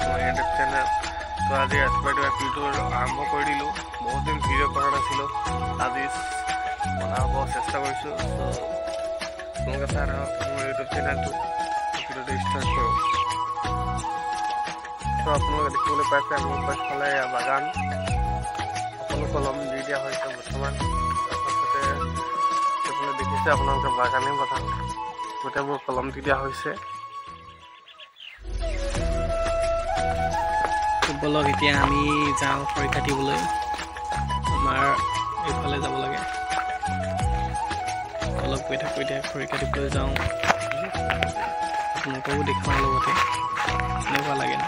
my YouTube channel. So আজি ৰাতিপুৱা video আৰম্ভ কৰি দিলো বহুত দিন ভিডিঅ কৰা নাছিলো আজি বনাব চেষ্টা কৰিছো সো তোমালোকে চাই মোৰ YouTube চেনেলটো ভিডিঅ ষ্টাৰ্ট কৰো তো আপোনালোকে দেখিবলৈ পাইছে মোৰ পাছফালে বাগান সকলো কলম দি দিয়া হৈছে বৰ্তমান তাৰপাছতে আপুনি দেখিছে আপোনালোকে বাগানে বাগান গোটেইবোৰ কলম দি দিয়া হৈছে বলক এতিয়া আমি যাওঁ খৰি কাটিবলৈ আমাৰ এইফালে যাব লাগে অলপ গৈ খৰি কাটিবলৈ যাওঁ আপোনালোককো দেখুৱাৰ লগতে কেনেকুৱা লাগে না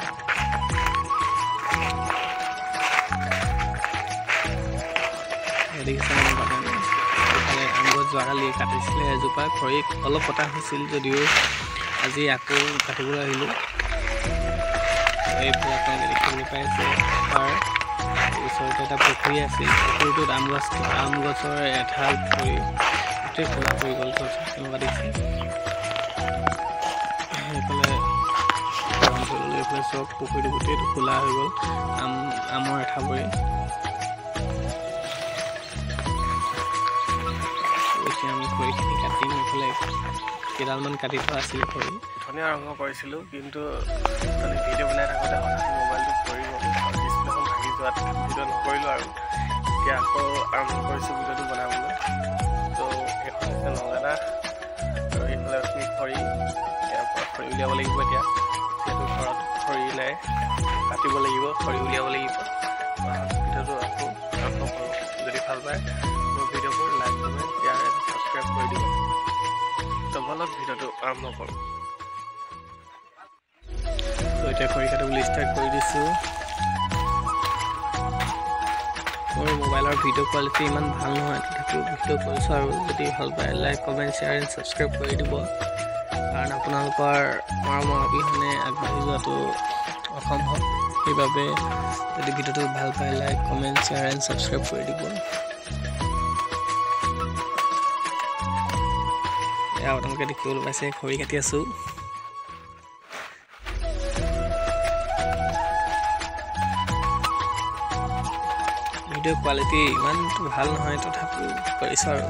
দেখিছে আমাৰ বাগান এইফালে আমগছ যোৱাকালি কাটিছিলে এজোপা খৰি অলপ কটা হৈছিল যদিও আজি আকৌ কাটিবলৈ আহিলোঁ এইফালে আপোনালোকে দেখিবলৈ পাইছে তাৰ ওচৰতে এটা পুখুৰী আছিল পুখুৰীটোত আম গছৰ এঠাল পৰি গোটেই খোলা পৰি গ'ল তেনেকুৱা দেখিছে এইফালে চব পুখুৰীটো গোটেইটো খোলা হৈ গ'ল আমৰ এঠা পৰি এতিয়া আমি খৰিখিনি কাটিম এইফালে কেইডালমান কাটি থোৱা আছিল খৰি ধুনীয়া আৰম্ভ কৰিছিলোঁ কিন্তু মানে ভিডিঅ' বনাই থাকোঁতে মোবাইলটো পৰি গ'ল আৰু ডিছপ্লেখন ভাঙি যোৱাত ভিডিঅ' নকৰিলোঁ আৰু এতিয়া আকৌ আৰম্ভ কৰিছোঁ ভিডিঅ'টো বনাবলৈ তো এইখন হৈছে নগেনা আৰু এইফালে আমি খৰি ইয়াৰ পৰা খৰি উলিয়াব লাগিব এতিয়া যিহেতু ঘৰত খৰি নাই কাটিব লাগিব খৰি উলিয়াব লাগিব ভিডিঅ'টো আকৌ আৰম্ভ কৰোঁ যদি ভাল পায় মোৰ ভিডিঅ'বোৰ like comment share and subscribe কৰি দিব তো বলক ভিডিঅ'টো আৰম্ভ কৰোঁ তো এতিয়া খৰি কাটিবলৈ ষ্টাৰ্ট কৰি দিছোঁ মোৰ মোবাইলৰ ভিডিঅ' কোৱালিটি ইমান ভাল নহয় তথাপিও ভিডিঅ' কৰিছোঁ আৰু যদি ভাল পায় like comment share and subscribe কৰি দিব কাৰণ আপোনালোকৰ মৰমৰ অবিহনে আগবাঢ়ি যোৱাটো অসম্ভৱ সেইবাবে যদি ভিডিঅ'টো ভাল পায় like comment share and subscribe কৰি দিব এয়া আপোনালোকে দেখিবলৈ পাইছে খৰি কাটি আছোঁ ভিডিঅ' কোৱালিটি ইমানটো ভাল নহয় তথাপিও কৰিছোঁ আৰু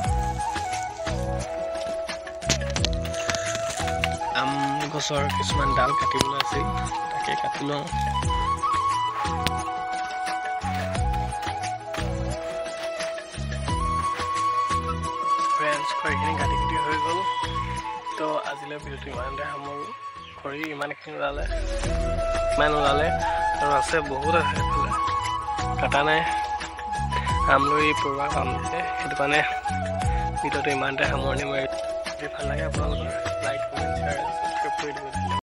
আম গছৰ কিছুমান ডাল কাটিবলৈ আছিল তাকে কাটি লওঁ ফ্ৰেণ্ডছ খৰিখিনি কাটি হৈ গ'ল তো আজিলৈ ভিডিঅ'টো ইমানতে সামৰোঁ খৰি ইমানখিনি ওলালে আৰু আছে বহুত আছে এইফালে কাটা নাই আমলৰি পৰুৱা কাম দিছে সেইটো কাৰণে ভিডিঅ'টো ইমানতে সামৰণি মাৰি যদি ভাল লাগে আপোনালোকৰ লাইক কমেণ্ট শ্বেয়াৰ ছাবস্ক্ৰাইব কৰি দিব